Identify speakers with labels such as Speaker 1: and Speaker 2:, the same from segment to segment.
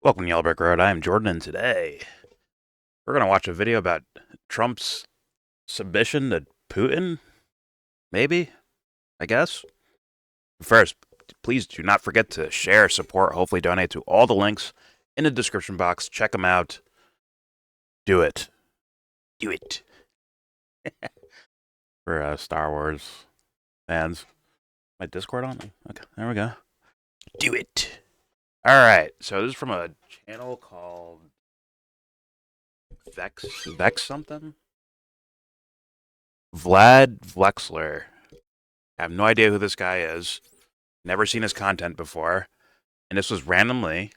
Speaker 1: Welcome to Yellow Brick Road. I am Jordan, and today we're going to watch a video about Trump's submission to Putin. Maybe, I guess. First, please do not forget to share, support, hopefully donate to all the links in the description box. Check them out. Do it. Do it. For Star Wars fans. My Discord on? Okay, there we go. Do it. All right, so this is from a channel called Vex something? Vlad Vexler. I have no idea who this guy is. Never seen his content before. And this was randomly,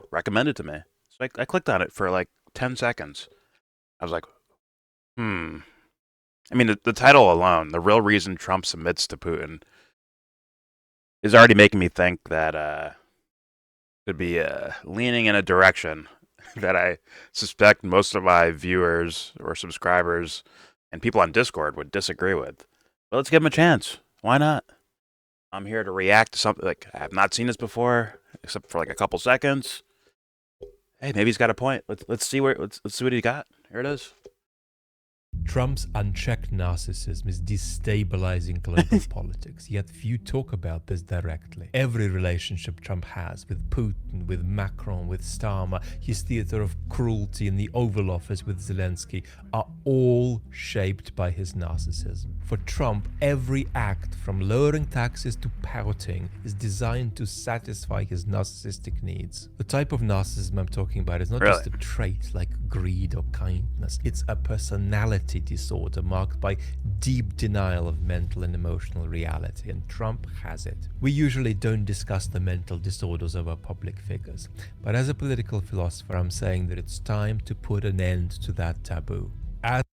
Speaker 1: recommended to me. So I clicked on it for like 10 seconds. I was like, I mean, the title alone, the real reason Trump submits to Putin, is already making me think that could be leaning in a direction that I suspect most of my viewers or subscribers and people on Discord would disagree with. But let's give him a chance. Why not? I'm here to react to something like I have not seen this before, except for like a couple seconds. Hey, maybe he's got a point. Let's see let's see what he got. Here it is.
Speaker 2: Trump's unchecked narcissism is destabilizing global politics, yet few talk about this directly. Every relationship Trump has with Putin, with Macron, with Starmer, his theater of cruelty in the Oval Office with Zelenskyy are all shaped by his narcissism. For Trump, every act from lowering taxes to pouting is designed to satisfy his narcissistic needs. The type of narcissism I'm talking about is not
Speaker 1: Really?
Speaker 2: just a trait like greed or kindness, it's a personality disorder marked by deep denial of mental and emotional reality, and Trump has it. We usually don't discuss the mental disorders of our public figures, but as a political philosopher, I'm saying that it's time to put an end to that taboo.
Speaker 1: I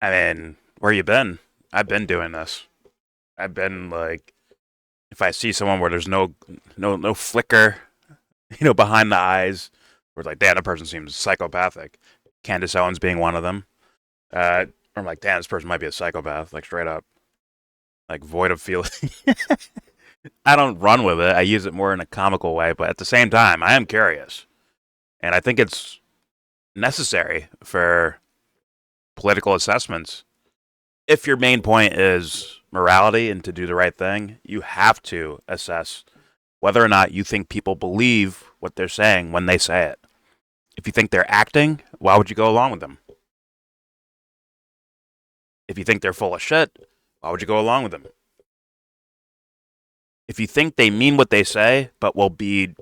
Speaker 1: mean, where you been? I've been doing this. I've been like, if I see someone where there's no flicker, behind the eyes, where it's like, damn, that person seems psychopathic. Candace Owens being one of them. I'm like, damn, this person might be a psychopath, like straight up, like void of feeling. I don't run with it. I use it more in a comical way, but at the same time, I am curious, and I think it's necessary for political assessments. If your main point is morality and to do the right thing, you have to assess whether or not you think people believe what they're saying when they say it. If you think they're acting, why would you go along with them? If you think they're full of shit, why would you go along with them? If you think they mean what they say, but will be,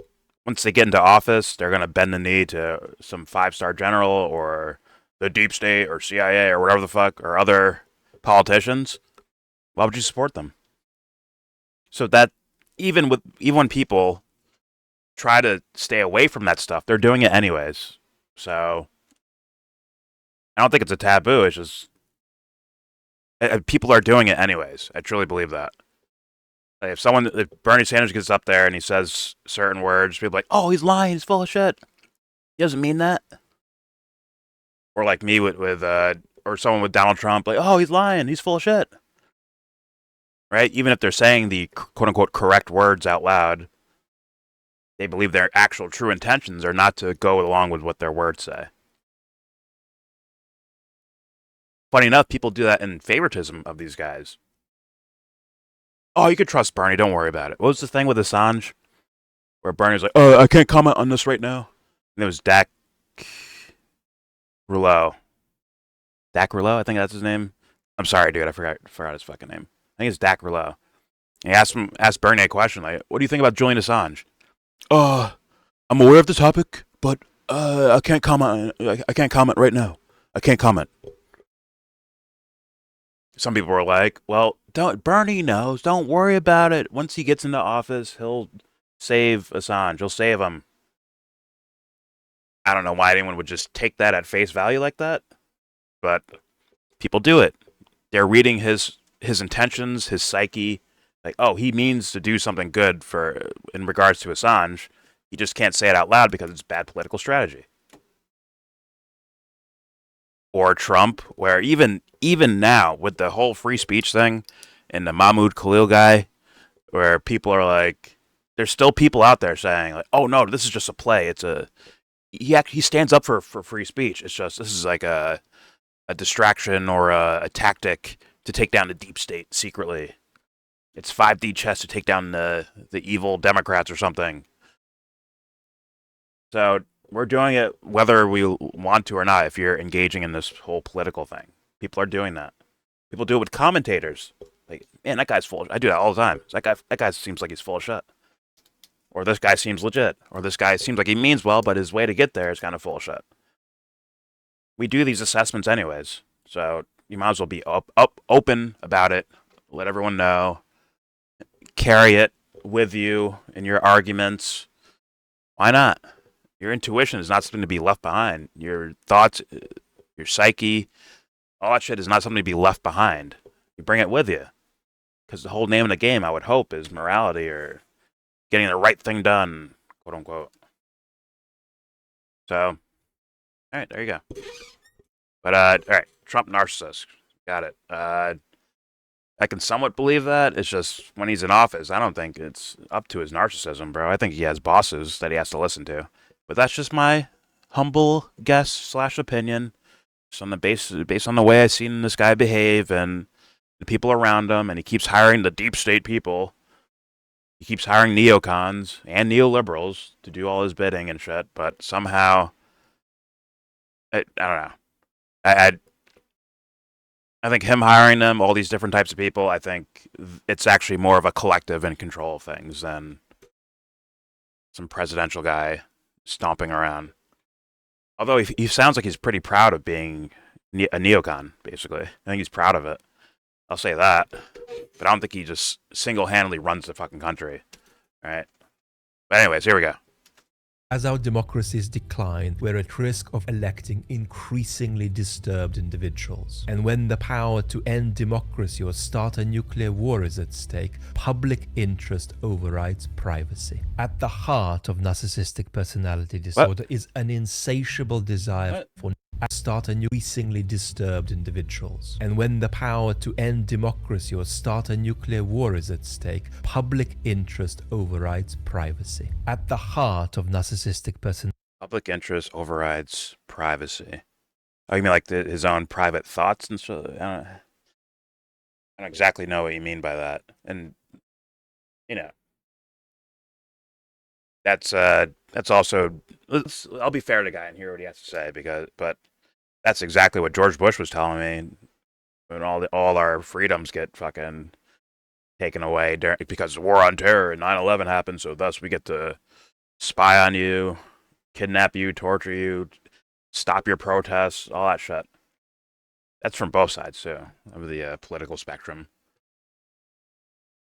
Speaker 1: once they get into office, they're going to bend the knee to some 5-star general or the deep state or CIA or whatever the fuck or other politicians, why would you support them? So that even when people try to stay away from that stuff, they're doing it anyways. So I don't think it's a taboo. It's just people are doing it anyways. I truly believe that. Like if Bernie Sanders gets up there and he says certain words, people are like, oh, he's lying, he's full of shit. He doesn't mean that. Or like me with or someone with Donald Trump, like, oh, he's lying, he's full of shit. Right? Even if they're saying the quote unquote correct words out loud, they believe their actual true intentions are not to go along with what their words say. Funny enough, people do that in favoritism of these guys. Oh, you could trust Bernie, don't worry about it. What was the thing with Assange? Where Bernie was like, oh, I can't comment on this right now. And it was Dak Rouleau. Dak Rouleau, I think that's his name. I'm sorry, dude, I forgot his fucking name. I think it's Dak Rouleau. And he asked Bernie a question like, what do you think about Julian Assange? I'm aware of the topic, but I can't comment. I can't comment right now. I can't comment. Some people were like, well, Bernie knows. Don't worry about it. Once he gets into office, he'll save Assange. He'll save him. I don't know why anyone would just take that at face value like that, but people do it. They're reading his intentions, his psyche. Like, oh, he means to do something good in regards to Assange. He just can't say it out loud because it's bad political strategy. Or Trump, where even now with the whole free speech thing and the Mahmoud Khalil guy, where people are like, there's still people out there saying like, "Oh no, this is just a play. He stands up for free speech. It's just this is like a distraction or a tactic to take down the deep state secretly. It's 5D chess to take down the evil Democrats or something." So we're doing it whether we want to or not. If you're engaging in this whole political thing, people are doing that. People do it with commentators. Like, man, that guy's full. I do that all the time. That guy seems like he's full of shit. Or this guy seems legit. Or this guy seems like he means well, but his way to get there is kind of full of shit. We do these assessments anyways, so you might as well be open about it. Let everyone know. Carry it with you in your arguments. Why not? Your intuition is not something to be left behind. Your thoughts, your psyche, all that shit is not something to be left behind. You bring it with you. Because the whole name of the game, I would hope, is morality or getting the right thing done, quote unquote. So, all right, there you go. But, all right, Trump narcissist. Got it. I can somewhat believe that. It's just when he's in office, I don't think it's up to his narcissism, bro. I think he has bosses that he has to listen to. But that's just my humble guess / opinion. Just on the based on the way I've seen this guy behave and the people around him, and he keeps hiring the deep state people. He keeps hiring neocons and neoliberals to do all his bidding and shit. But somehow, I don't know. I think him hiring them, all these different types of people, I think it's actually more of a collective and control of things than some presidential guy stomping around. Although he sounds like he's pretty proud of being a neocon, basically. I think he's proud of it. I'll say that. But I don't think he just single-handedly runs the fucking country. All right? But anyways, here we go.
Speaker 2: As our democracies decline, we're at risk of electing increasingly disturbed individuals. And when the power to end democracy or start a nuclear war is at stake, public interest overrides privacy. At the heart of narcissistic personality disorder is an insatiable desire for start increasingly disturbed individuals. And when the power to end democracy or start a nuclear war is at stake, public interest overrides privacy. At the heart of narcissistic personality.
Speaker 1: Public interest overrides privacy. Oh, you mean like his own private thoughts and stuff? I don't exactly know what you mean by that. And, you know, that's also, I'll be fair to the guy and hear what he has to say, but that's exactly what George Bush was telling me when all our freedoms get fucking taken away because the war on terror and 9/11 happened, so thus we get to spy on you, kidnap you, torture you, stop your protests, all that shit. That's from both sides too of the political spectrum.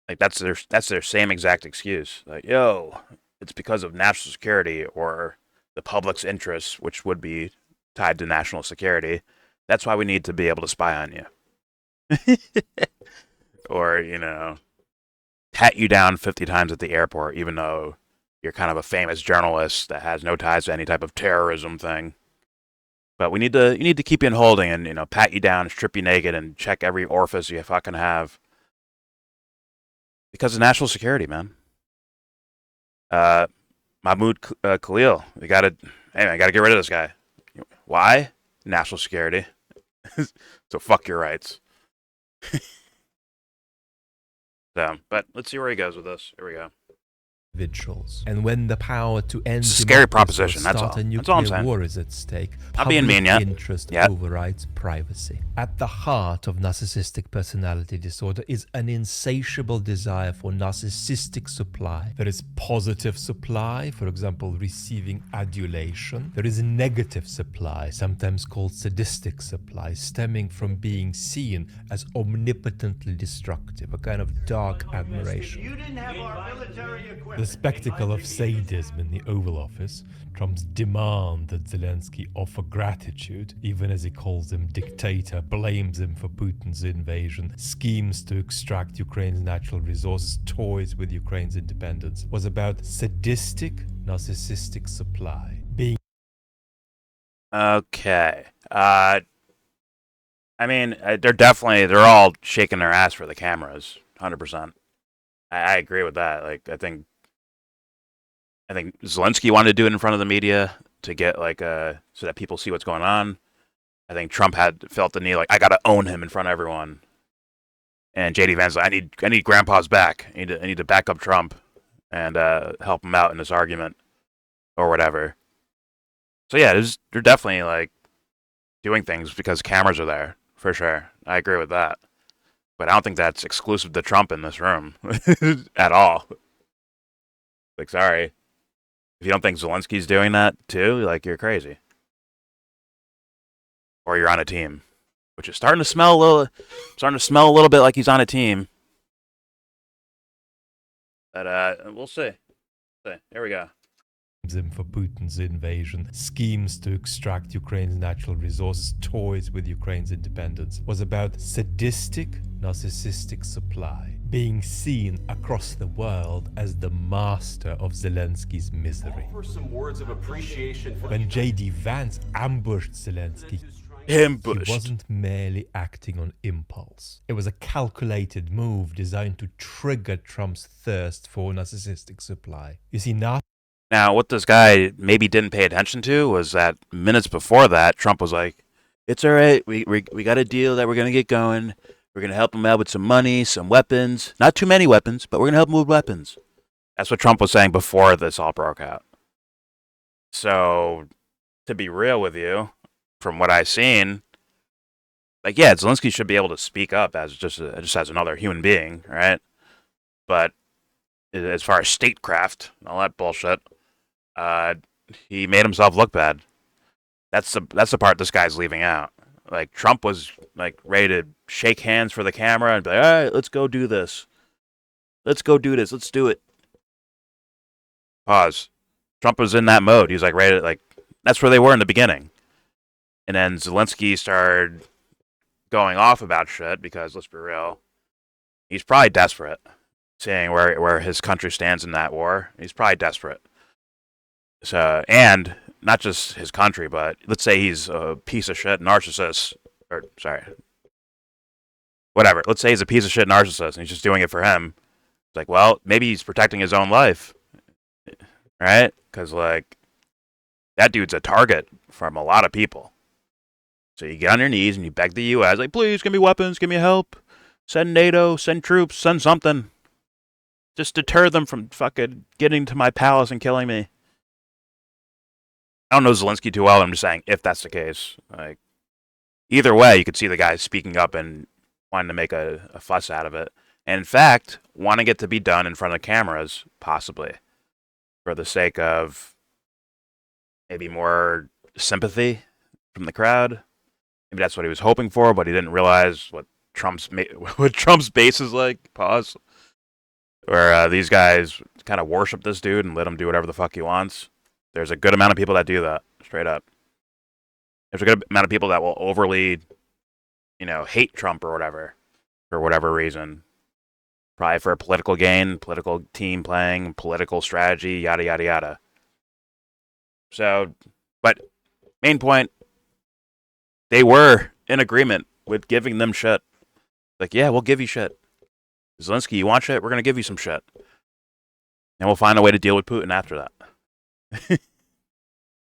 Speaker 1: Like that's their same exact excuse. Like, yo, it's because of national security or the public's interests, which would be tied to national security. That's why we need to be able to spy on you. Or, pat you down 50 times at the airport, even though you're kind of a famous journalist that has no ties to any type of terrorism thing. But you need to keep you in holding and, pat you down, strip you naked, and check every orifice you fucking have. Because of national security, man. Mahmoud Khalil, I gotta get rid of this guy. Why? National security. So fuck your rights. So, but let's see where he goes with this. Here we go.
Speaker 2: Individuals. And when the power to end
Speaker 1: it's a scary proposition. That's all. That's all I'm saying.
Speaker 2: War is at stake.
Speaker 1: Not being mean yet.
Speaker 2: Interest overrides privacy. At the heart of narcissistic personality disorder is an insatiable desire for narcissistic supply. There is positive supply, for example, receiving adulation. There is negative supply, sometimes called sadistic supply, stemming from being seen as omnipotently destructive, a kind of dark admiration.
Speaker 3: You didn't have our military equipment.
Speaker 2: The spectacle of sadism in the Oval Office, Trump's demand that Zelenskyy offer gratitude, even as he calls him dictator, blames him for Putin's invasion, schemes to extract Ukraine's natural resources, toys with Ukraine's independence, was about sadistic, narcissistic supply.
Speaker 1: Okay. I mean, they're all shaking their ass for the cameras, 100%. I agree with that. Like, I think I think Zelenskyy wanted to do it in front of the media to get like so that people see what's going on. I think Trump had felt the need like I gotta own him in front of everyone. And JD Vance like I need Grandpa's back. I need to back up Trump and help him out in this argument or whatever. So yeah, they're definitely like doing things because cameras are there for sure. I agree with that, but I don't think that's exclusive to Trump in this room at all. Like, sorry, if you don't think Zelensky's doing that too, like you're crazy, or you're on a team, which is starting to smell a little bit like he's on a team. But we'll see. Here we go.
Speaker 2: Him for Putin's invasion, schemes to extract Ukraine's natural resources, toys with Ukraine's independence, was about sadistic, narcissistic supply, being seen across the world as the master of Zelenskyy's misery.
Speaker 4: For some words of appreciation for
Speaker 2: When JD Vance ambushed Zelenskyy,
Speaker 1: Ambushed.
Speaker 2: he wasn't merely acting on impulse. It was a calculated move designed to trigger Trump's thirst for narcissistic supply. You see,
Speaker 1: Now, what this guy maybe didn't pay attention to was that minutes before that, Trump was like, "It's all right. We got a deal that we're gonna get going. We're gonna help him out with some money, some weapons. Not too many weapons, but we're gonna help him with weapons." That's what Trump was saying before this all broke out. So, to be real with you, from what I've seen, like, yeah, Zelenskyy should be able to speak up as just as another human being, right? But as far as statecraft and all that bullshit, he made himself look bad. That's the part this guy's leaving out. Like, Trump was like ready to shake hands for the camera and be like, "All right, let's go do this. Let's go do this. Let's do it." Pause. Trump was in that mode. He was like ready to, like, that's where they were in the beginning. And then Zelenskyy started going off about shit because, let's be real, he's probably desperate. Seeing where his country stands in that war, he's probably desperate. So, and not just his country, but let's say he's a piece of shit narcissist, or sorry, whatever. Let's say he's a piece of shit narcissist and he's just doing it for him. It's like, well, maybe he's protecting his own life, right? Because like that dude's a target from a lot of people. So you get on your knees and you beg the U.S. like, please give me weapons, give me help, send NATO, send troops, send something. Just deter them from fucking getting to my palace and killing me. I don't know Zelenskyy too well. I'm just saying, if that's the case, like, either way, you could see the guy speaking up and wanting to make a fuss out of it. And in fact, wanting it to be done in front of cameras, possibly, for the sake of maybe more sympathy from the crowd. Maybe that's what he was hoping for, but he didn't realize what Trump's base is like. Pause. Where these guys kind of worship this dude and let him do whatever the fuck he wants. There's a good amount of people that do that, straight up. There's a good amount of people that will overly, hate Trump or whatever, for whatever reason. Probably for political gain, political team playing, political strategy, yada, yada, yada. So, but main point, they were in agreement with giving them shit. Like, yeah, we'll give you shit. Zelenskyy, you want shit? We're going to give you some shit. And we'll find a way to deal with Putin after that.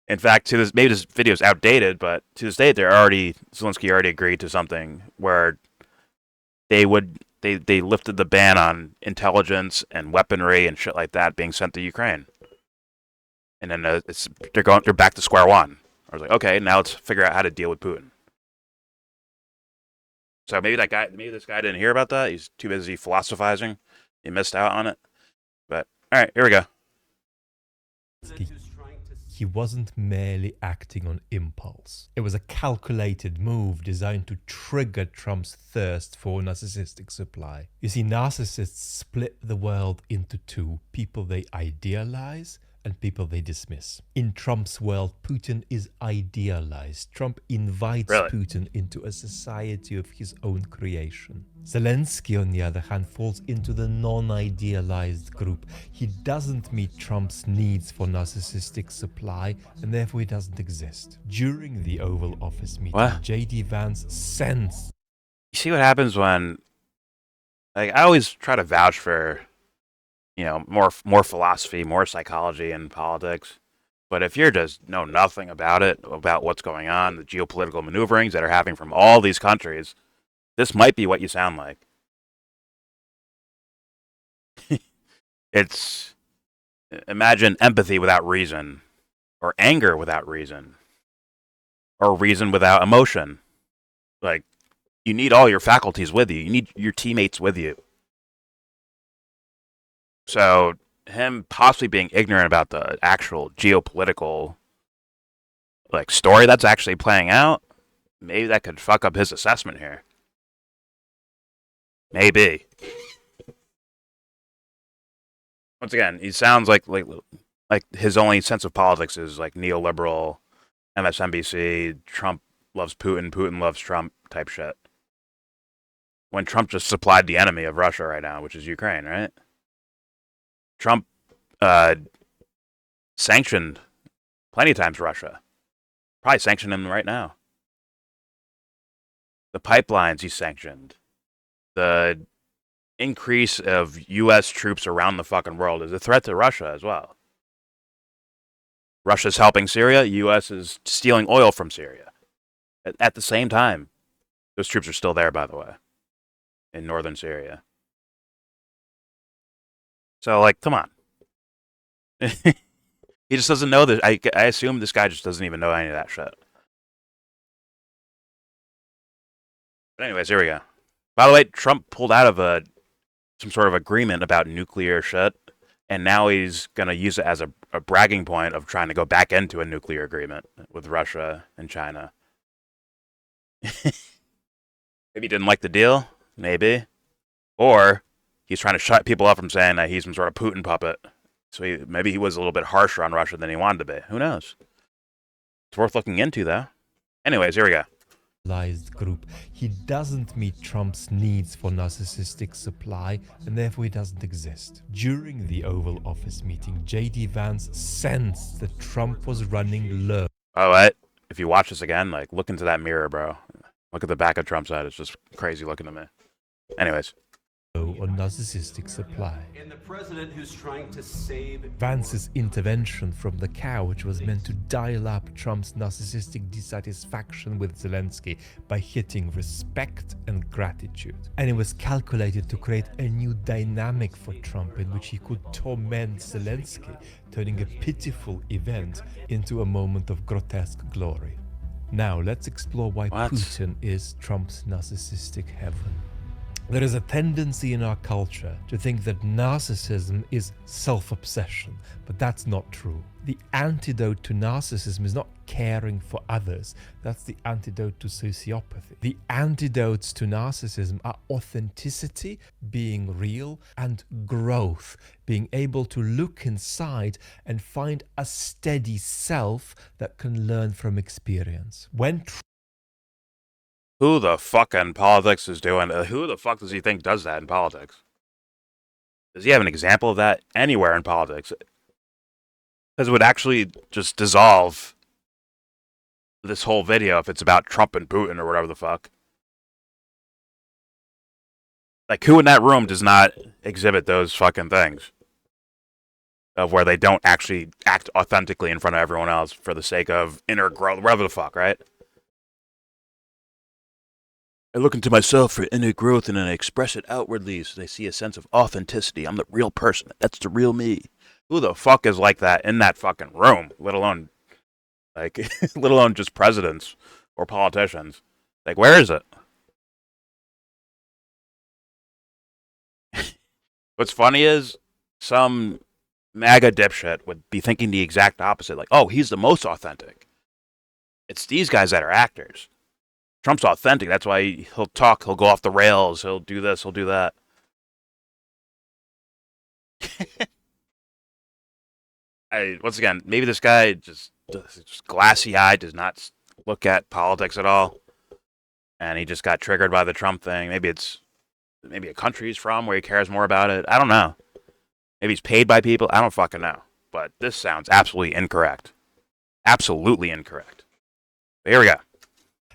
Speaker 1: In fact, maybe this video is outdated, but to this day, Zelenskyy already agreed to something where they lifted the ban on intelligence and weaponry and shit like that being sent to Ukraine. And then they're back to square one. I was like, okay, now let's figure out how to deal with Putin. So maybe this guy didn't hear about that. He's too busy philosophizing. He missed out on it. But all right, here we go.
Speaker 2: He wasn't merely acting on impulse. It was a calculated move designed to trigger Trump's thirst for narcissistic supply. You see, narcissists split the world into two: people they idealize and people they dismiss. In Trump's world, Putin is idealized. Trump invites Putin into a society of his own creation. Zelenskyy, on the other hand, falls into the non-idealized group. He doesn't meet Trump's needs for narcissistic supply, and therefore he doesn't exist. During the Oval Office meeting, JD Vance sensed...
Speaker 1: You see what happens when... Like, I always try to vouch for, more philosophy, more psychology and politics. But if you're just know nothing about it, about what's going on, the geopolitical maneuverings that are happening from all these countries, this might be what you sound like. It's imagine empathy without reason, or anger without reason, or reason without emotion. Like, you need all your faculties with you. You need your teammates with you. So him possibly being ignorant about the actual geopolitical story that's actually playing out, maybe that could fuck up his assessment here. Maybe. Once again, he sounds like his only sense of politics is like neoliberal, MSNBC, Trump loves Putin, Putin loves Trump type shit. When Trump just supplied the enemy of Russia right now, which is Ukraine, right? Trump sanctioned plenty of times Russia. Probably sanctioning them right now. The pipelines he sanctioned. The increase of U.S. troops around the fucking world is a threat to Russia as well. Russia's helping Syria. U.S. is stealing oil from Syria. At the same time. Those troops are still there, by the way. In northern Syria. So, come on. He just doesn't know that. I assume this guy just doesn't even know any of that shit. But anyways, here we go. By the way, Trump pulled out of some sort of agreement about nuclear shit, and now he's going to use it as a bragging point of trying to go back into a nuclear agreement with Russia and China. Maybe he didn't like the deal. Maybe. Or he's trying to shut people up from saying that he's some sort of Putin puppet. So maybe he was a little bit harsher on Russia than he wanted to be. Who knows? It's worth looking into, though. Anyways, here we go.
Speaker 2: Group. He doesn't meet Trump's needs for narcissistic supply, and therefore he doesn't exist. During the Oval Office meeting, J.D. Vance sensed that Trump was running low.
Speaker 1: Oh, what? If you watch this again, look into that mirror, bro. Look at the back of Trump's head. It's just crazy looking to me. Anyways.
Speaker 2: On narcissistic supply.
Speaker 4: And the president who's trying to save
Speaker 2: Vance's intervention from the couch was meant to dial up Trump's narcissistic dissatisfaction with Zelenskyy by hitting respect and gratitude. And it was calculated to create a new dynamic for Trump in which he could torment Zelenskyy, turning a pitiful event into a moment of grotesque glory. Now, let's explore why Putin is Trump's narcissistic heaven. There is a tendency in our culture to think that narcissism is self-obsession, but that's not true. The antidote to narcissism is not caring for others. That's the antidote to sociopathy. The antidotes to narcissism are authenticity, being real, and growth, being able to look inside and find a steady self that can learn from experience.
Speaker 1: Who the fuck in politics is doing? Who the fuck does he think does that in politics? Does he have an example of that anywhere in politics? Because it would actually just dissolve this whole video if it's about Trump and Putin or whatever the fuck. Who in that room does not exhibit those fucking things? Of where they don't actually act authentically in front of everyone else for the sake of inner growth, whatever the fuck, right? I look into myself for inner growth and then I express it outwardly so they see a sense of authenticity. I'm the real person. That's the real me. Who the fuck is like that in that fucking room? Let alone just presidents or politicians. Where is it? What's funny is some MAGA dipshit would be thinking the exact opposite. Oh, he's the most authentic. It's these guys that are actors. Trump's authentic. That's why he'll talk. He'll go off the rails. He'll do this. He'll do that. Once again, maybe this guy just glassy-eyed, does not look at politics at all, and he just got triggered by the Trump thing. Maybe a country he's from where he cares more about it. I don't know. Maybe he's paid by people. I don't fucking know. But this sounds absolutely incorrect. Absolutely incorrect. But here we go.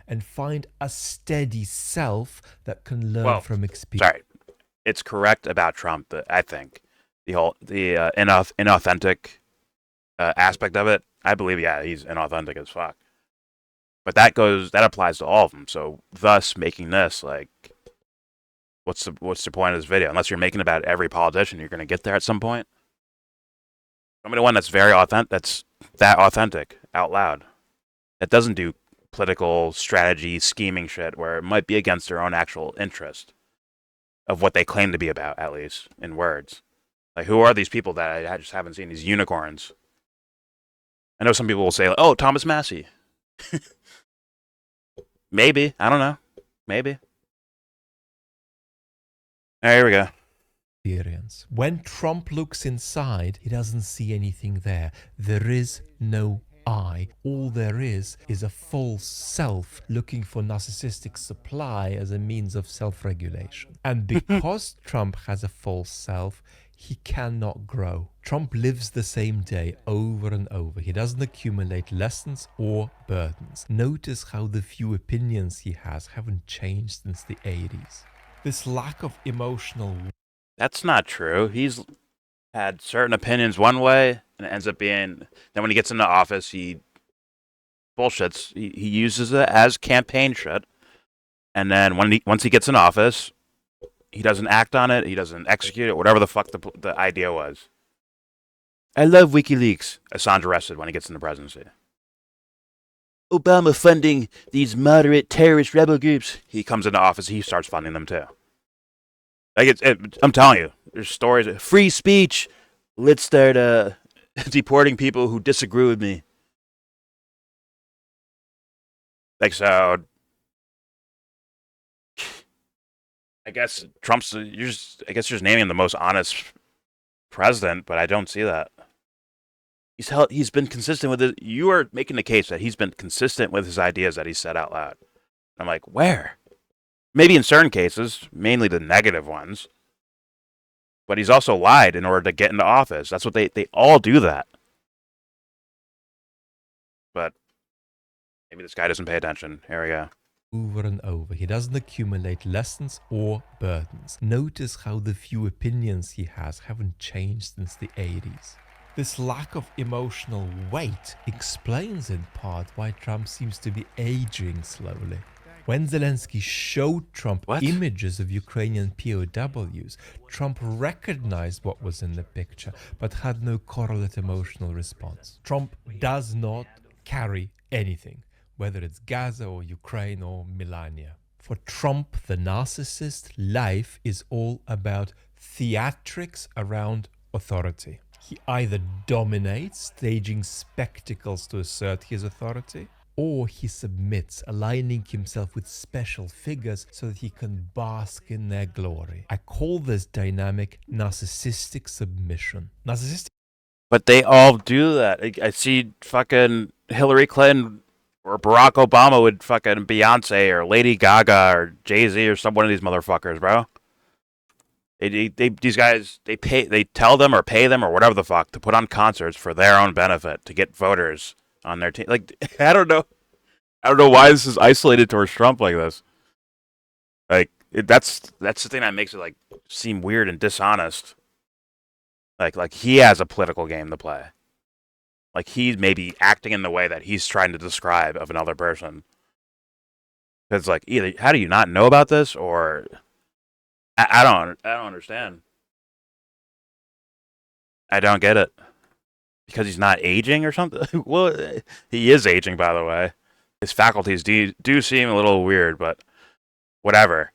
Speaker 2: And find a steady self that can learn from experience.
Speaker 1: Sorry. It's correct about Trump, I think. the inauthentic aspect of it. I believe, yeah, he's inauthentic as fuck. But that applies to all of them. So thus making this like, what's the point of this video? Unless you're making about every politician, you're gonna get there at some point. I mean, the one that's very authentic, that's that authentic out loud. That doesn't do political strategy, scheming shit where it might be against their own actual interest of what they claim to be about, at least in words. Like, who are these people that I just haven't seen? These unicorns. I know some people will say, "Oh, Thomas Massey." Maybe, I don't know. Maybe. All right, here we go.
Speaker 2: Experience. When Trump looks inside, he doesn't see anything there. There is no I. All there is a false self looking for narcissistic supply as a means of self-regulation. And because Trump has a false self, he cannot grow. Trump lives the same day over and over. He doesn't accumulate lessons or burdens. Notice how the few opinions he has haven't changed since the 80s. This lack of emotional...
Speaker 1: That's not true. He's had certain opinions one way, and it ends up being... Then when he gets into office, he bullshits. He uses it as campaign shit. And then once he gets in office, he doesn't act on it. He doesn't execute it. Whatever the fuck the idea was. I love WikiLeaks. Assange arrested when he gets in the presidency. Obama funding these moderate terrorist rebel groups. He comes into office, he starts funding them too. Like I'm telling you, there's stories of free speech. Let's start deporting people who disagree with me. Like, so I guess you're just naming the most honest president, but I don't see that. He's been consistent with it. You are making the case that he's been consistent with his ideas that he said out loud. I'm like, where? Maybe in certain cases, mainly the negative ones. But he's also lied in order to get into office. That's what they all do that. But maybe this guy doesn't pay attention. Here we go.
Speaker 2: Over and over. He doesn't accumulate lessons or burdens. Notice how the few opinions he has haven't changed since the 80s. This lack of emotional weight explains in part why Trump seems to be aging slowly. When Zelenskyy showed Trump images of Ukrainian POWs, Trump recognized what was in the picture, but had no correlate emotional response. Trump does not carry anything, whether it's Gaza or Ukraine or Melania. For Trump, the narcissist, life is all about theatrics around authority. He either dominates, staging spectacles to assert his authority, or he submits, aligning himself with special figures so that he can bask in their glory. I call this dynamic narcissistic submission.
Speaker 1: But they all do that. I see fucking Hillary Clinton or Barack Obama with fucking Beyonce or Lady Gaga or Jay-Z or one of these motherfuckers, bro. These guys, they tell them or pay them or whatever the fuck to put on concerts for their own benefit to get voters on their team. Like, I don't know why this is isolated towards Trump like this. Like, that's the thing that makes it like seem weird and dishonest. Like he has a political game to play. Like he's maybe acting in the way that he's trying to describe of another person. Because like either how do you not know about this, or I don't understand. I don't get it. Because he's not aging or something? Well, he is aging, by the way. His faculties do seem a little weird, but whatever.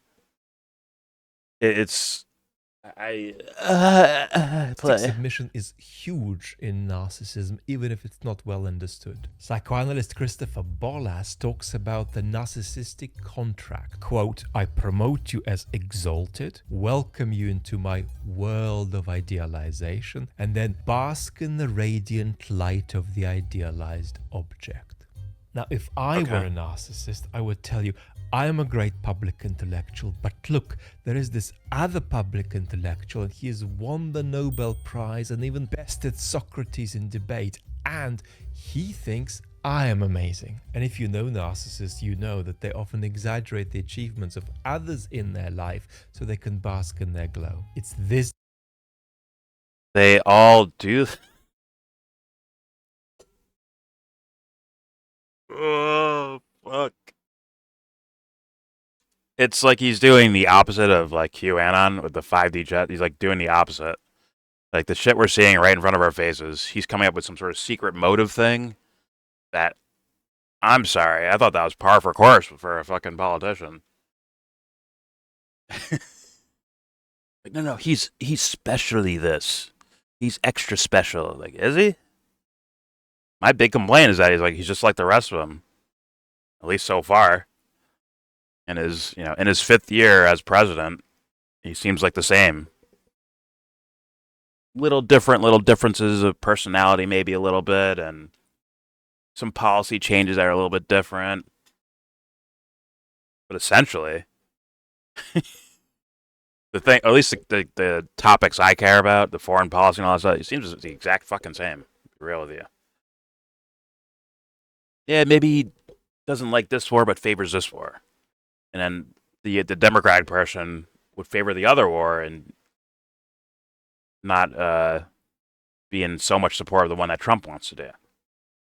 Speaker 2: Submission is huge in narcissism, even if it's not well understood. Psychoanalyst Christopher Bolas talks about the narcissistic contract. Quote, I promote you as exalted, welcome you into my world of idealization, and then bask in the radiant light of the idealized object. Now, if I were a narcissist, I would tell you, I am a great public intellectual, but look, there is this other public intellectual, and he has won the Nobel Prize and even bested Socrates in debate, and he thinks I am amazing. And if you know narcissists, you know that they often exaggerate the achievements of others in their life so they can bask in their glow. It's this
Speaker 1: They all do. Oh, fuck. It's like he's doing the opposite of like QAnon with the 5D jet. He's like doing the opposite. Like the shit we're seeing right in front of our faces. He's coming up with some sort of secret motive thing that, I'm sorry, I thought that was par for course for a fucking politician. Like, no, he's specially this. He's extra special. Like, is he? My big complaint is that he's just like the rest of them, at least so far. In his in his 5th year as president, he seems like the same. Little differences of personality, maybe a little bit, and some policy changes that are a little bit different. But essentially, the thing, or at least the topics I care about, the foreign policy and all that stuff, it seems the exact fucking same. To be real with you. Yeah, maybe he doesn't like this war, but favors this war. And then the Democratic person would favor the other war and not be in so much support of the one that Trump wants to do.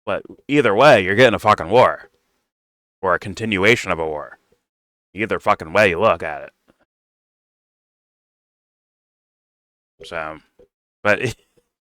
Speaker 1: But either way, you're getting a fucking war. Or a continuation of a war. Either fucking way you look at it. So, but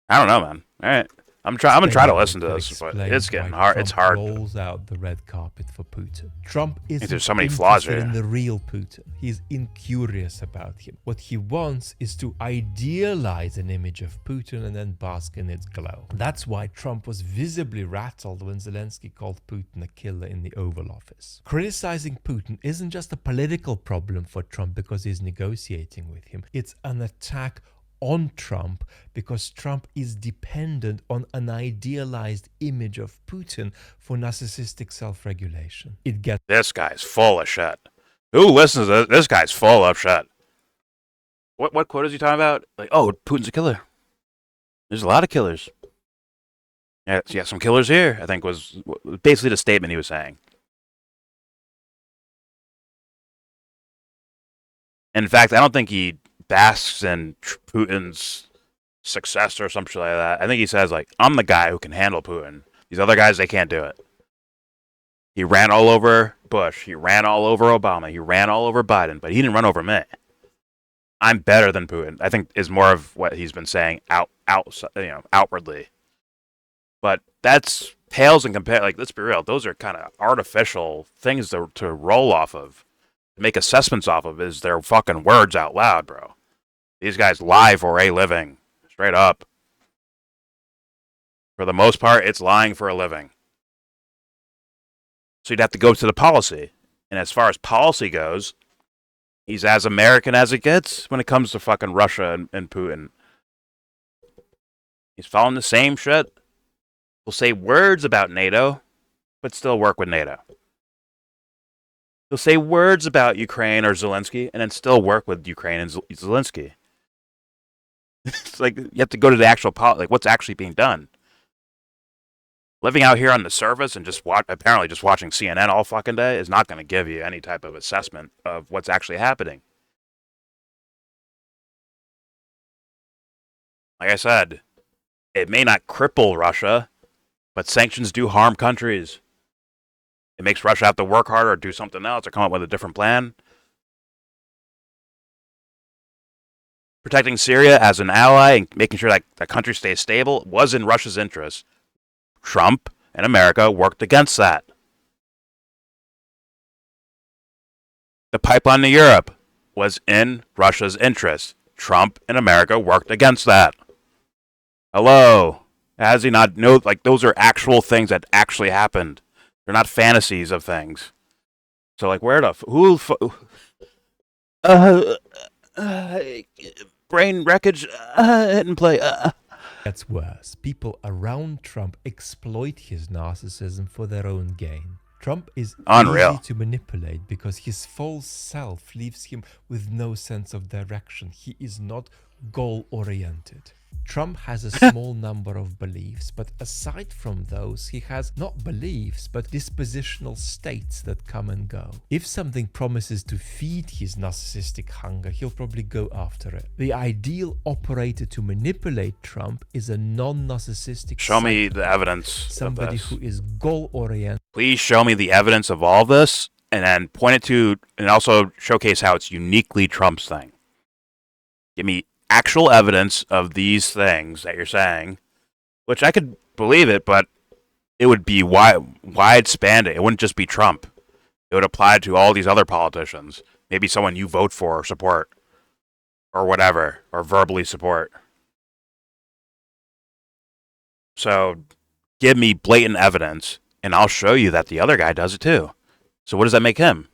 Speaker 1: I don't know, man. All right. I'm gonna try to listen to this, but it's getting hard. It's hard.
Speaker 2: Rolls out the red carpet for Putin. Trump is
Speaker 1: there's so many flaws here.
Speaker 2: in the real Putin. He's incurious about him. What he wants is to idealize an image of Putin and then bask in its glow. That's why Trump was visibly rattled when Zelenskyy called Putin a killer in the Oval Office. Criticizing Putin isn't just a political problem for Trump because he's negotiating with him. It's an attack on Trump because Trump is dependent on an idealized image of Putin for narcissistic self-regulation. It gets
Speaker 1: This guy's full of shit. Who listens to this? This guy's full of shit. What quote is he talking about? Like, oh, Putin's a killer. There's a lot of killers. Yeah, some killers here, I think was basically the statement he was saying. In fact, I don't think he basks in Putin's success or something like that. I think he says, like, I'm the guy who can handle Putin. These other guys, they can't do it. He ran all over Bush. He ran all over Obama. He ran all over Biden, but he didn't run over me. I'm better than Putin, I think is more of what he's been saying outwardly. But that's pales in compare. Like, let's be real. Those are kind of artificial things to roll off of, to make assessments off of, is their fucking words out loud, bro. These guys lie for a living. Straight up. For the most part, it's lying for a living. So you'd have to go to the policy. And as far as policy goes, he's as American as it gets when it comes to fucking Russia and Putin. He's following the same shit. He'll say words about NATO, but still work with NATO. He'll say words about Ukraine or Zelenskyy, and then still work with Ukraine and Zelenskyy. It's like you have to go to the actual like what's actually being done. Living out here on the surface and apparently just watching CNN all fucking day is not going to give you any type of assessment of what's actually happening. Like I said, it may not cripple Russia, but sanctions do harm countries. It makes Russia have to work harder or do something else or come up with a different plan. Protecting Syria as an ally and making sure that the country stays stable was in Russia's interest. Trump and America worked against that. The pipeline to Europe was in Russia's interest. Trump and America worked against that. Hello. Has he not know? Like, those are actual things that actually happened. They're not fantasies of things. So, like, brain wreckage, hit and play.
Speaker 2: Gets worse. People around Trump exploit his narcissism for their own gain. Trump is
Speaker 1: unreal,
Speaker 2: easy to manipulate because his false self leaves him with no sense of direction. He is not goal-oriented. Trump has a small number of beliefs, but aside from those, he has not beliefs, but dispositional states that come and go. If something promises to feed his narcissistic hunger, he'll probably go after it. The ideal operator to manipulate Trump is a non-narcissistic
Speaker 1: Show me
Speaker 2: psychopath,
Speaker 1: the evidence
Speaker 2: somebody
Speaker 1: of this.
Speaker 2: who is goal-oriented.
Speaker 1: Please show me the evidence of all of this, and then point it to, and also showcase how it's uniquely Trump's thing. Give me actual evidence of these things that you're saying, which I could believe it, but it would be wide-span. It wouldn't just be Trump. It would apply to all these other politicians. Maybe someone you vote for or support, or whatever, or verbally support. So give me blatant evidence, and I'll show you that the other guy does it too. So what does that make him?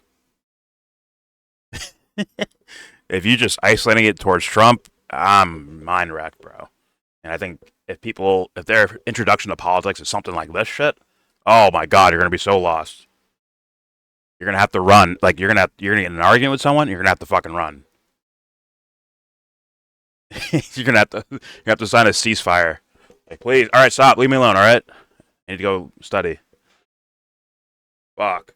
Speaker 1: If you just isolating it towards Trump, I'm mind wrecked, bro. And I think if their introduction to politics is something like this shit, oh my god, you're gonna be so lost. You're gonna have to run. Like you're gonna get in an argument with someone, you're gonna have to fucking run. you're gonna have to sign a ceasefire. Like, please, all right, stop, leave me alone, all right? I need to go study. Fuck.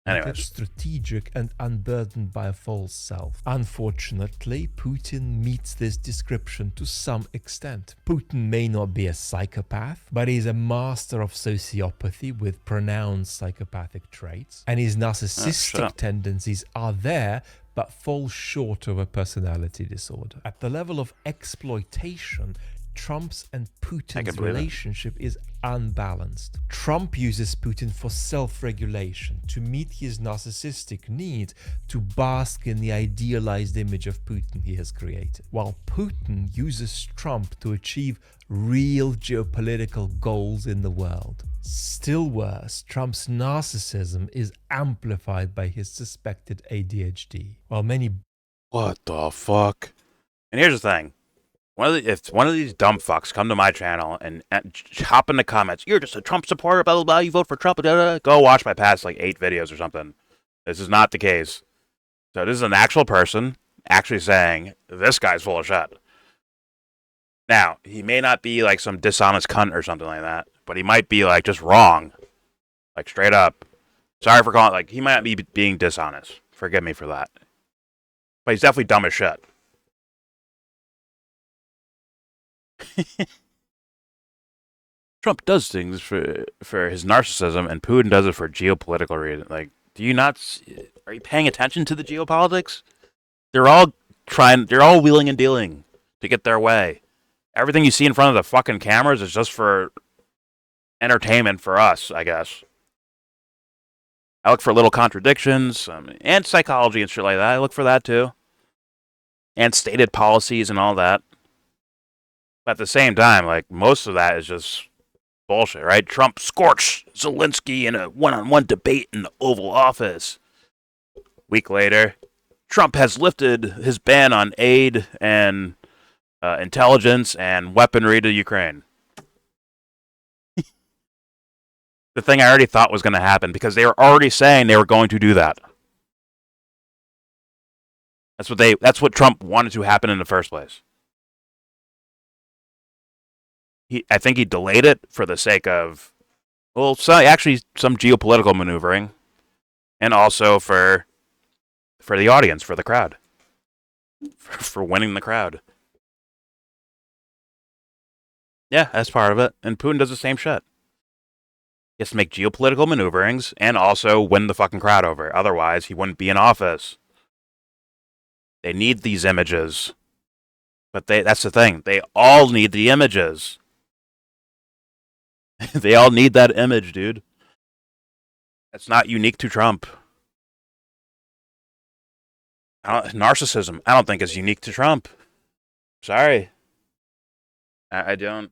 Speaker 1: Anyways.
Speaker 2: Strategic and unburdened by a false self. Unfortunately, Putin meets this description to some extent. Putin may not be a psychopath, but he is a master of sociopathy with pronounced psychopathic traits, and his narcissistic tendencies are there but fall short of a personality disorder. At the level of exploitation, Trump's and Putin's relationship is unbalanced. Trump uses Putin for self-regulation, to meet his narcissistic need, to bask in the idealized image of Putin he has created, while Putin uses Trump to achieve real geopolitical goals in the world. Still worse, Trump's narcissism is amplified by his suspected ADHD, while many...
Speaker 1: What the fuck? And here's the thing. If one of these dumb fucks come to my channel and hop in the comments, you're just a Trump supporter, blah, blah, blah, you vote for Trump, blah, blah, blah, go watch my past, 8 videos or something. This is not the case. So this is an actual person actually saying, this guy's full of shit. Now, he may not be, some dishonest cunt or something like that, but he might be, just wrong. Straight up. Sorry for calling, he might be being dishonest. Forgive me for that. But he's definitely dumb as shit. Trump does things for his narcissism, and Putin does it for geopolitical reasons. Do you not? Are you paying attention to the geopolitics? They're all wheeling and dealing to get their way. Everything you see in front of the fucking cameras is just for entertainment for us, I guess. I look for little contradictions and psychology and shit like that. I look for that too, and stated policies and all that. But at the same time, most of that is just bullshit, right? Trump scorched Zelenskyy in a one-on-one debate in the Oval Office. Week later, Trump has lifted his ban on aid and intelligence and weaponry to Ukraine. The thing I already thought was going to happen because they were already saying they were going to do that. That's what Trump wanted to happen in the first place. I think he delayed it for the sake of, some geopolitical maneuvering, and also for the audience, for the crowd, for winning the crowd. Yeah, that's part of it. And Putin does the same shit. He has to make geopolitical maneuverings and also win the fucking crowd over. Otherwise, he wouldn't be in office. They need these images. But that's the thing. They all need the images. They all need that image, dude. That's not unique to Trump. Narcissism, I don't think is unique to Trump. Sorry. I don't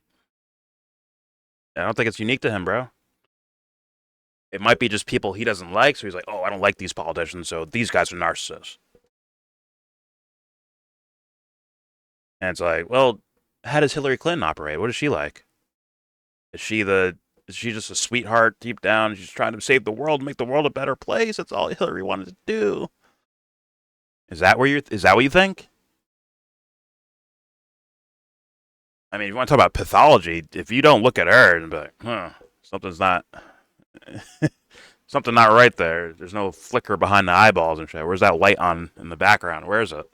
Speaker 1: think it's unique to him, bro. It might be just people he doesn't like, so he's like, oh, I don't like these politicians, so these guys are narcissists. And it's like, well, how does Hillary Clinton operate? What is she like? Is she just a sweetheart deep down? She's trying to save the world, make the world a better place. That's all Hillary wanted to do. Is that what you think? I mean, if you want to talk about pathology, if you don't look at her and be like, something's not, something not right there. There's no flicker behind the eyeballs and shit. Where's that light on in the background? Where is it?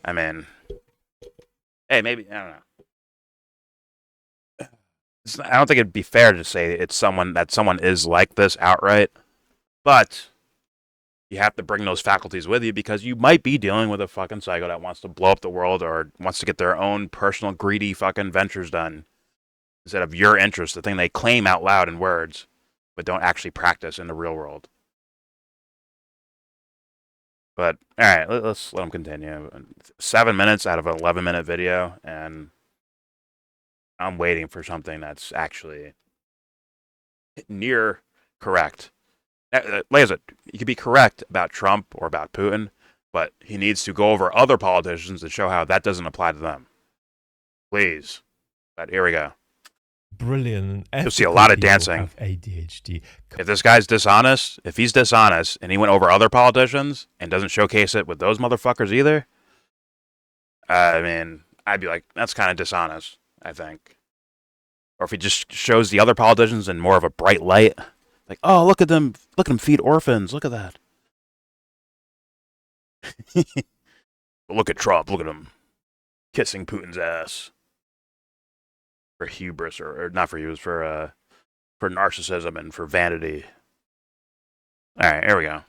Speaker 1: I mean, hey, maybe, I don't know. I don't think it'd be fair to say it's someone is like this outright, but you have to bring those faculties with you because you might be dealing with a fucking psycho that wants to blow up the world or wants to get their own personal greedy fucking ventures done instead of your interest, the thing they claim out loud in words, but don't actually practice in the real world. But all right, let's let them continue. 7 minutes out of an 11-minute video, and I'm waiting for something that's actually near correct. Laser, you could be correct about Trump or about Putin, but he needs to go over other politicians to show how that doesn't apply to them. Please. But here we go.
Speaker 2: Brilliant.
Speaker 1: You'll see a lot of dancing.
Speaker 2: Have ADHD.
Speaker 1: If this guy's dishonest, if he's dishonest and he went over other politicians and doesn't showcase it with those motherfuckers either, I mean, I'd be like, that's kind of dishonest, I think. Or if he just shows the other politicians in more of a bright light, like, oh, look at them feed orphans, look at that. Look at Trump, look at him kissing Putin's ass. For hubris, or not for hubris, for narcissism and for vanity. All right, here we go.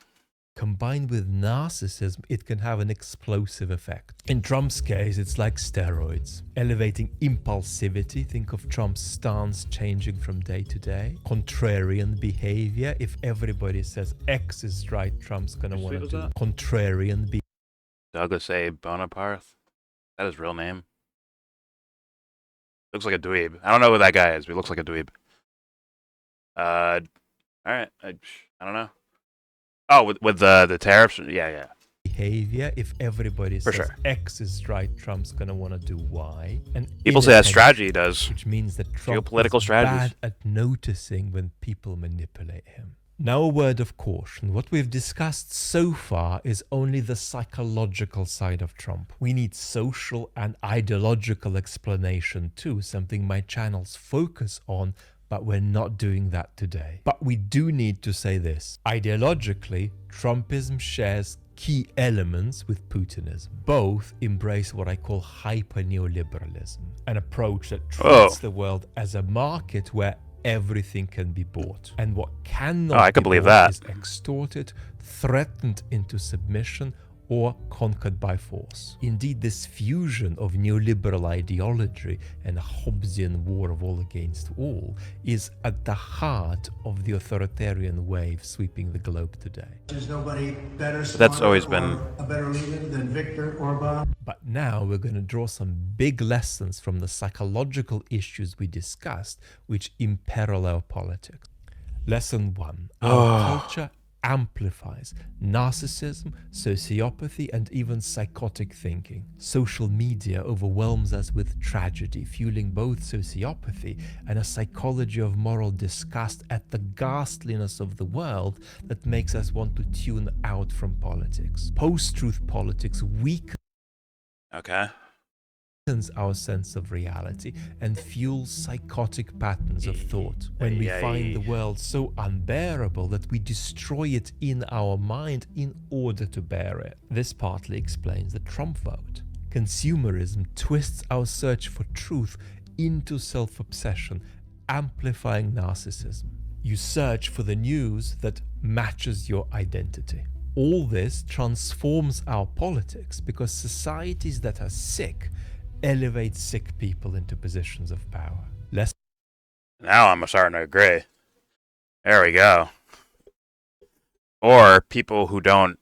Speaker 2: Combined with narcissism, it can have an explosive effect. In Trump's case, it's like steroids. Elevating impulsivity, think of Trump's stance changing from day to day. Contrarian behavior, if everybody says X is right, Trump's gonna want to do contrarian behavior.
Speaker 1: Douglas A. Bonaparte? Is that his real name? Looks like a dweeb. I don't know who that guy is, but he looks like a dweeb. All right. I don't know. Oh, with the tariffs? Yeah.
Speaker 2: Behavior, if everybody says
Speaker 1: sure.
Speaker 2: X is right, Trump's gonna want to do Y. And
Speaker 1: people say that strategy does.
Speaker 2: Which means that Trump
Speaker 1: Geopolitical
Speaker 2: is
Speaker 1: strategies.
Speaker 2: bad at noticing when people manipulate him. Now a word of caution. What we've discussed so far is only the psychological side of Trump. We need social and ideological explanation too, something my channels focus on, but we're not doing that today. But we do need to say this. Ideologically, Trumpism shares key elements with Putinism. Both embrace what I call hyper-neoliberalism, an approach that treats the world as a market where everything can be bought, and what cannot
Speaker 1: I can
Speaker 2: be
Speaker 1: believe
Speaker 2: bought
Speaker 1: that.
Speaker 2: is extorted, threatened into submission, or conquered by force. Indeed, this fusion of neoliberal ideology and a Hobbesian war of all against all is at the heart of the authoritarian wave sweeping the globe today.
Speaker 3: There's nobody better,
Speaker 1: That's always
Speaker 3: smarter,
Speaker 1: been
Speaker 3: or a better leader than Viktor Orban.
Speaker 2: But now we're going to draw some big lessons from the psychological issues we discussed, which imperil our politics. Lesson 1. Our culture amplifies narcissism, sociopathy, and even psychotic thinking. Social media overwhelms us with tragedy, fueling both sociopathy and a psychology of moral disgust at the ghastliness of the world that makes us want to tune out from politics. Post-truth politics weakens our sense of reality and fuels psychotic patterns of thought. When we find the world so unbearable that we destroy it in our mind in order to bear it. This partly explains the Trump vote. Consumerism twists our search for truth into self-obsession, amplifying narcissism. You search for the news that matches your identity. All this transforms our politics because societies that are sick elevate sick people into positions of power.
Speaker 1: Now I'm starting to agree. There we go. Or people who don't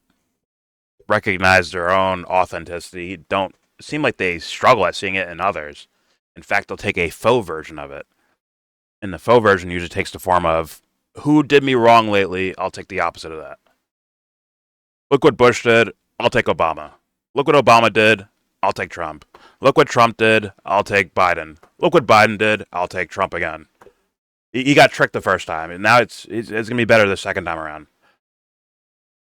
Speaker 1: recognize their own authenticity don't seem like they struggle at seeing it in others. In fact, they'll take a faux version of it. And the faux version usually takes the form of, who did me wrong lately? I'll take the opposite of that. Look what Bush did. I'll take Obama. Look what Obama did. I'll take Trump. Look what Trump did. I'll take Biden. Look what Biden did. I'll take Trump again. He got tricked the first time, and now it's going to be better the second time around.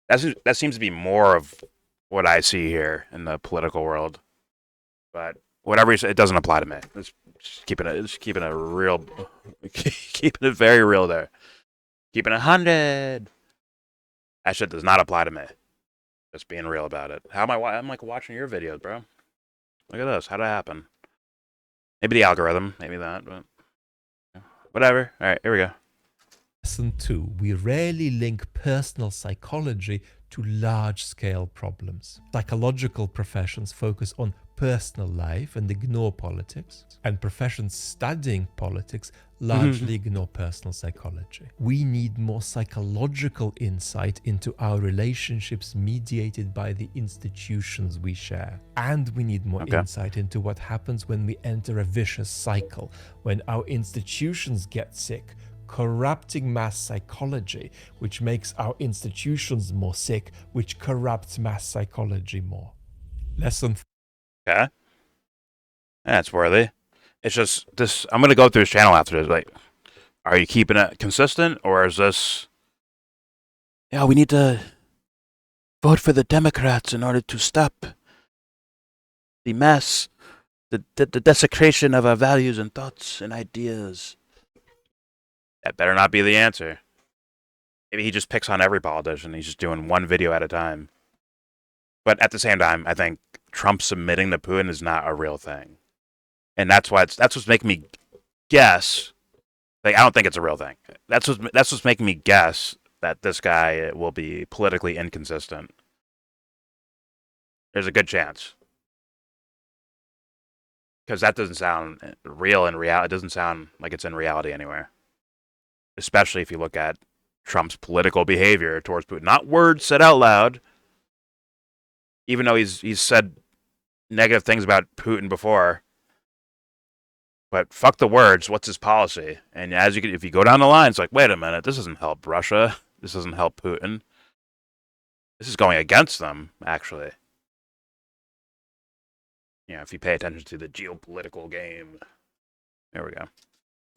Speaker 1: That seems to be more of what I see here in the political world. But whatever you say, it doesn't apply to me. Just keeping it real, keeping it very real there. Keeping 100. That shit does not apply to me. Just being real about it. How am I? I'm like watching your videos, bro. Look at this. How'd that happen? Maybe the algorithm. Maybe that. But whatever. All right, here we go.
Speaker 2: Lesson 2. We rarely link personal psychology to large-scale problems. Psychological professions focus on personal life and ignore politics, and professions studying politics largely ignore personal psychology. We need more psychological insight into our relationships mediated by the institutions we share. And we need more insight into what happens when we enter a vicious cycle, when our institutions get sick, corrupting mass psychology, which makes our institutions more sick, which corrupts mass psychology more. Lesson
Speaker 1: Okay. That's worthy. It's just this. I'm gonna go through his channel after this. Like, are you keeping it consistent, or is this? Yeah, we need to vote for the Democrats in order to stop the mess, the desecration of our values and thoughts and ideas. That better not be the answer. Maybe he just picks on every politician. He's just doing one video at a time. But at the same time, I think Trump submitting to Putin is not a real thing. And that's what's making me guess. Like, I don't think it's a real thing. That's what's making me guess that this guy will be politically inconsistent. There's a good chance. Because that doesn't sound real in reality. It doesn't sound like it's in reality anywhere. Especially if you look at Trump's political behavior towards Putin. Not words said out loud. Even though he's said negative things about Putin before. But fuck the words, what's his policy? And if you go down the line, it's like, wait a minute, this doesn't help Russia. This doesn't help Putin. This is going against them, actually. Yeah, if you pay attention to the geopolitical game. There we go.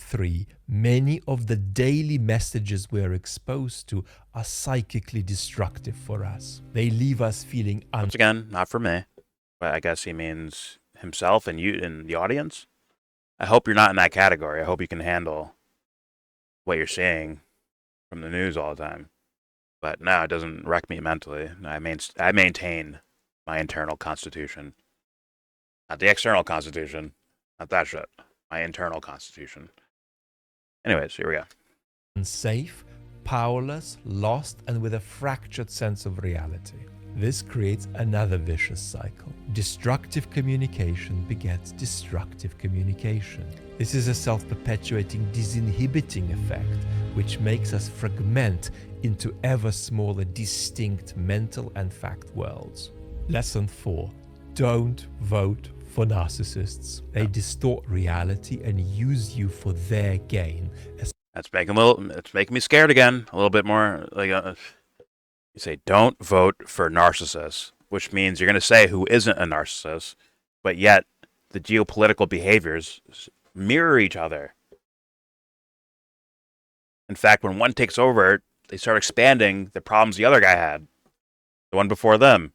Speaker 2: 3. Many of the daily messages we're exposed to are psychically destructive for us. They leave us feeling
Speaker 1: Once again, not for me. But I guess he means himself and you and the audience. I hope you're not in that category. I hope you can handle what you're seeing from the news all the time. But no, it doesn't wreck me mentally. I maintain my internal constitution. Not the external constitution. Not that shit. My internal constitution. Anyways, here we go.
Speaker 2: Unsafe, powerless, lost, and with a fractured sense of reality. This creates another vicious cycle. Destructive communication begets destructive communication. This is a self-perpetuating disinhibiting effect, which makes us fragment into ever smaller distinct mental and fact worlds. Lesson 4. Don't vote for narcissists. They distort reality and use you for their gain.
Speaker 1: It's making me scared again. A little bit more like you say, don't vote for narcissists, which means you're going to say who isn't a narcissist, but yet the geopolitical behaviors mirror each other. In fact, when one takes over, they start expanding the problems the other guy had, the one before them.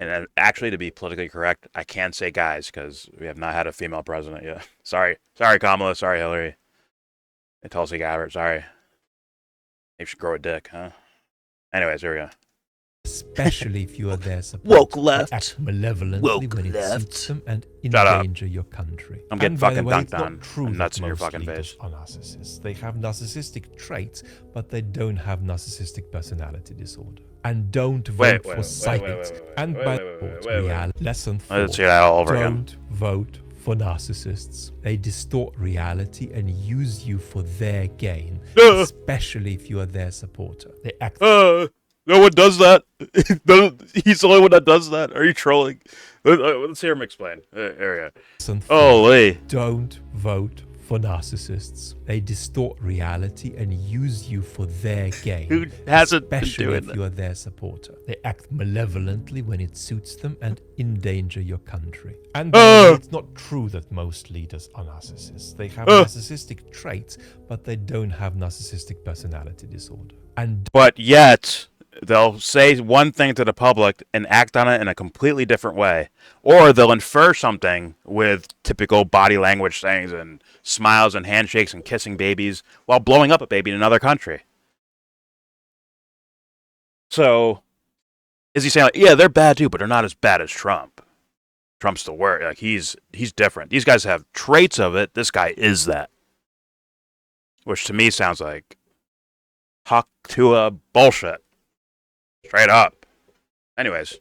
Speaker 1: And actually, to be politically correct, I can say guys because we have not had a female president yet. Sorry, Kamala. Sorry, Hillary. And Tulsi Gabbard. Sorry. Maybe should grow a dick, huh? Anyways, here we go.
Speaker 2: Especially if you are their support.
Speaker 1: Woke left.
Speaker 2: Act malevolently when it suits them and
Speaker 1: Shut up.
Speaker 2: endanger your country.
Speaker 1: I'm getting
Speaker 2: And by the
Speaker 1: fucking
Speaker 2: way,
Speaker 1: dunked
Speaker 2: it's not
Speaker 1: on.
Speaker 2: true
Speaker 1: I'm
Speaker 2: that
Speaker 1: nuts in your
Speaker 2: most
Speaker 1: fucking
Speaker 2: leaders
Speaker 1: face.
Speaker 2: are narcissists. They have narcissistic traits, but they don't have narcissistic personality disorder. And don't vote for silence. And by reality. Lesson 4.
Speaker 1: Let's hear that all over again.
Speaker 2: Don't vote for narcissists. They distort reality and use you for their gain, especially if you are their supporter. They act.
Speaker 1: No one does that. He's the only one that does that. Are you trolling? Let's hear him explain. There we go.
Speaker 2: Lesson 4.
Speaker 1: Holy.
Speaker 2: Don't vote for narcissists. They distort reality and use you for their gain.
Speaker 1: Who hasn't been
Speaker 2: especially
Speaker 1: doing
Speaker 2: if
Speaker 1: that?
Speaker 2: you are their supporter. They act malevolently when it suits them and endanger your country. And by the way, it's not true that most leaders are narcissists. They have narcissistic traits, but they don't have narcissistic personality disorder. And
Speaker 1: But yet, They'll say one thing to the public and act on it in a completely different way. Or they'll infer something with typical body language things and smiles and handshakes and kissing babies while blowing up a baby in another country. So, is he saying, like, yeah, they're bad too, but they're not as bad as Trump? Trump's the worst. Like, he's different. These guys have traits of it. This guy is that. Which to me sounds like Huck to a bullshit. Straight up. Anyways.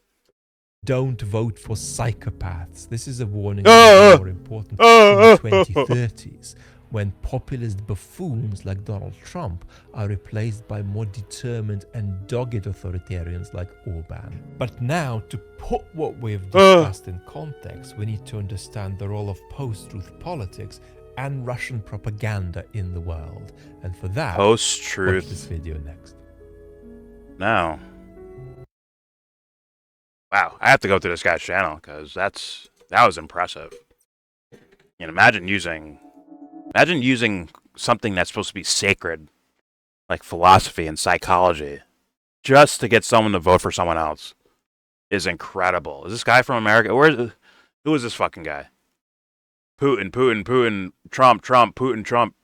Speaker 2: Don't vote for psychopaths. This is a warning that is more important in the 2030s, when populist buffoons like Donald Trump are replaced by more determined and dogged authoritarians like Orban. But now, to put what we've discussed in context, we need to understand the role of post-truth politics and Russian propaganda in the world. And for that,
Speaker 1: post-truth.
Speaker 2: watch this video next.
Speaker 1: No. Wow, I have to go through this guy's channel because that was impressive. You know, imagine using something that's supposed to be sacred, like philosophy and psychology, just to get someone to vote for someone else, is incredible. Is this guy from America? Who is this fucking guy? Putin, Trump, Putin, Trump.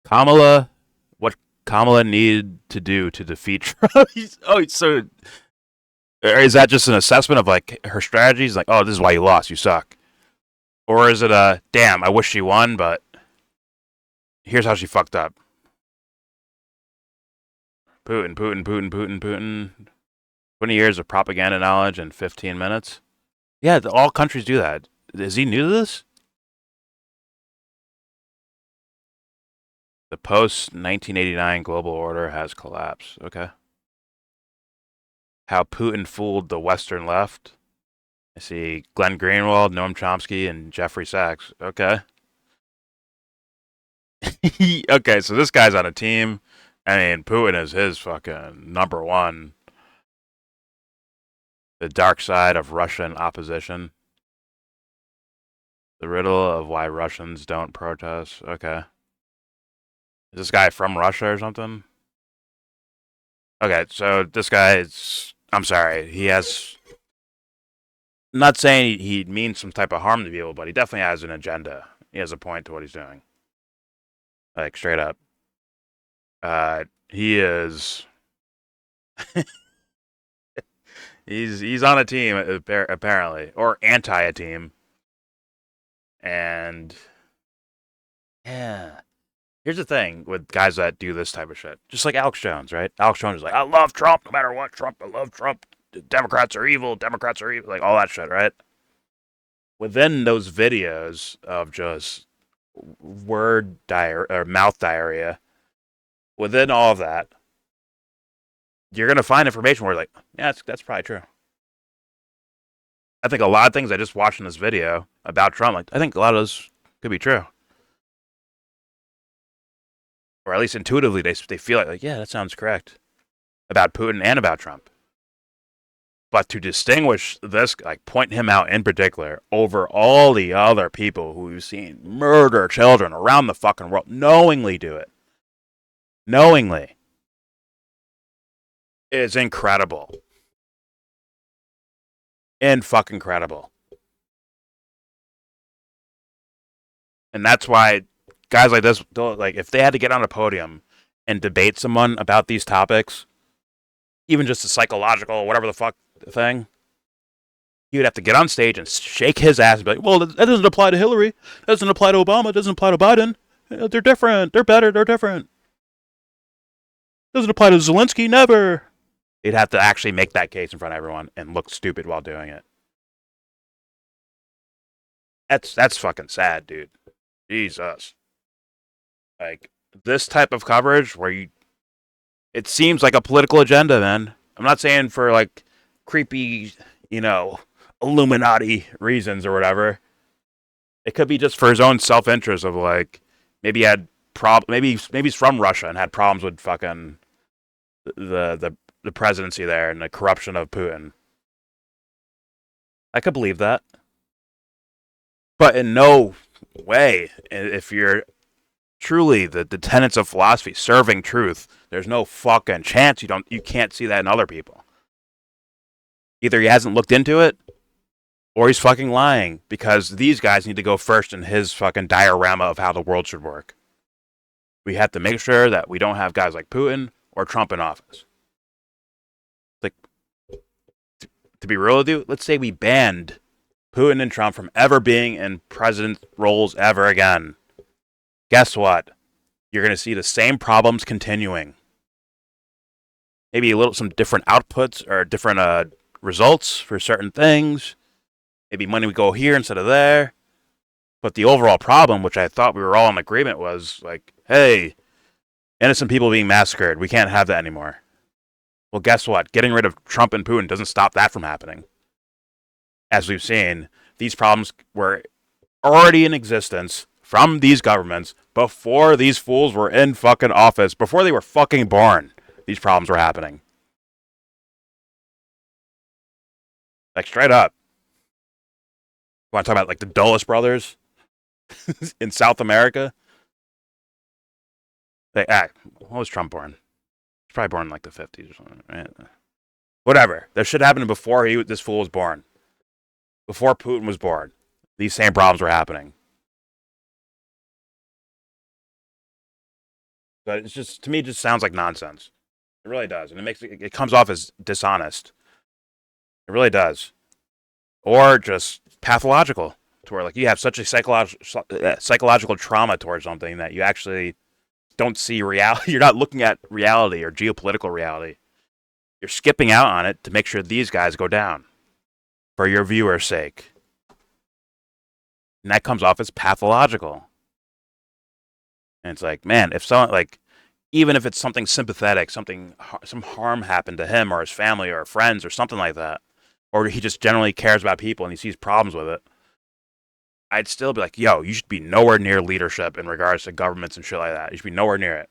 Speaker 1: Kamala, what Kamala needed to do to defeat Trump? So is that just an assessment of like her strategies? Like, oh, this is why you lost. You suck. Or is it a damn? I wish she won, but here's how she fucked up. Putin. 20 years of propaganda knowledge in 15 minutes. Yeah, all countries do that. Is he new to this? The post-1989 global order has collapsed. Okay. How Putin fooled the Western left. I see Glenn Greenwald, Noam Chomsky, and Jeffrey Sachs. Okay. Okay, so this guy's on a team. I mean, Putin is his fucking number one. The dark side of Russian opposition. The riddle of why Russians don't protest. Okay. Is this guy from Russia or something? Okay, so this guy is... I'm sorry, he has... I'm not saying he means some type of harm to people, but he definitely has an agenda. He has a point to what he's doing. Like, straight up. He is... He's on a team, apparently. Or anti a team. And... yeah. Here's the thing with guys that do this type of shit. Just like Alex Jones, right? Alex Jones is like, I love Trump no matter what. Trump, I love Trump. Democrats are evil. Democrats are evil. Like, all that shit, right? Within those videos of just word diarrhea or mouth diarrhea, within all of that, you're going to find information where you're like, yeah, that's probably true. I think a lot of things I just watched in this video about Trump, like, I think a lot of those could be true. Or at least intuitively, they feel like, yeah, that sounds correct about Putin and about Trump. But to distinguish this, like point him out in particular over all the other people who we've seen murder children around the fucking world, knowingly do it, is incredible. Fucking incredible. And that's why guys like this, like if they had to get on a podium and debate someone about these topics, even just a psychological, whatever the fuck thing, he would have to get on stage and shake his ass and be like, well, that doesn't apply to Hillary. That doesn't apply to Obama. It doesn't apply to Biden. They're different. They're better. They're different. Doesn't apply to Zelenskyy. Never. He'd have to actually make that case in front of everyone and look stupid while doing it. That's fucking sad, dude. Jesus. Like, this type of coverage where it seems like a political agenda, man. I'm not saying for, like, creepy, Illuminati reasons or whatever. It could be just for his own self-interest of, like, maybe he had maybe he's from Russia and had problems with fucking the presidency there and the corruption of Putin. I could believe that. But in no way, if you're truly the tenets of philosophy, serving truth, There's no fucking chance you can't see that in other people. Either he hasn't looked into it, or he's fucking lying, because these guys need to go first in his fucking diorama of how the world should work. We have to make sure that we don't have guys like Putin or Trump in office. Like, to be real with you, let's say we banned Putin and Trump from ever being in president roles ever again. Guess what? You're going to see the same problems continuing. Maybe some different outputs or different results for certain things. Maybe money would go here instead of there. But the overall problem, which I thought we were all in agreement, was like, hey, innocent people being massacred. We can't have that anymore. Well, guess what? Getting rid of Trump and Putin doesn't stop that from happening. As we've seen, these problems were already in existence from these governments before these fools were in fucking office, before they were fucking born. These problems were happening. Like, straight up. You want to talk about, like, the Dulles brothers in South America? When was Trump born? He's probably born in, like, the 50s or something, right? Whatever. That shit happened before this fool was born. Before Putin was born. These same problems were happening. But it's just, to me, it just sounds like nonsense. It really does. And it comes off as dishonest. It really does. Or just pathological, to where, like, you have such a psychological trauma towards something that you actually don't see reality. You're not looking at reality or geopolitical reality. You're skipping out on it to make sure these guys go down for your viewers' sake. And that comes off as pathological. And it's like, man, if someone, like, even if it's something sympathetic, some harm happened to him or his family or friends or something like that, or he just generally cares about people and he sees problems with it, I'd still be like, yo, you should be nowhere near leadership in regards to governments and shit like that. You should be nowhere near it.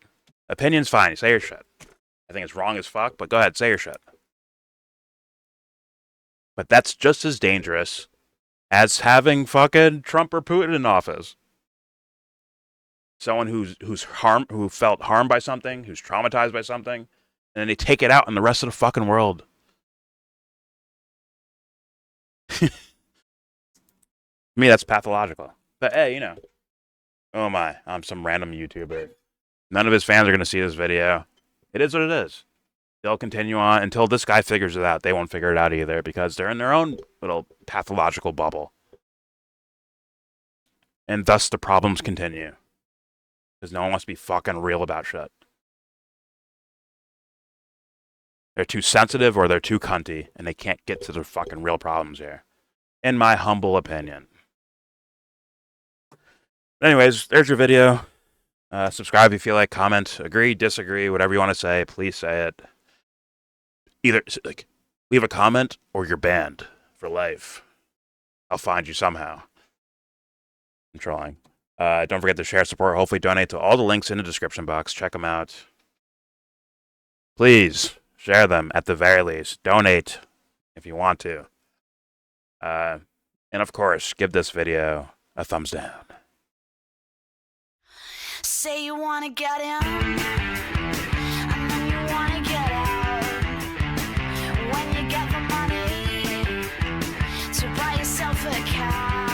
Speaker 1: Opinion's fine. You say your shit. I think it's wrong as fuck, but go ahead, say your shit. But that's just as dangerous as having fucking Trump or Putin in office. Someone who felt harmed by something, who's traumatized by something, and then they take it out on the rest of the fucking world. To me, that's pathological. But hey, you know, oh my, I'm some random YouTuber. None of his fans are going to see this video. It is what it is. They'll continue on until this guy figures it out. They won't figure it out either because they're in their own little pathological bubble. And thus the problems continue. Because no one wants to be fucking real about shit. They're too sensitive or they're too cunty, and they can't get to the fucking real problems here. In my humble opinion. But anyways, there's your video. Subscribe if you feel like, comment, agree, disagree, whatever you want to say, please say it. Either, like, leave a comment or you're banned for life. I'll find you somehow. I'm trolling. Don't forget to share, support, hopefully donate to all the links in the description box. Check them out. Please share them at the very least. Donate if you want to. And of course, give this video a thumbs down.
Speaker 5: Say you wanna get in, and then you wanna get out. When you get the money to buy yourself a car.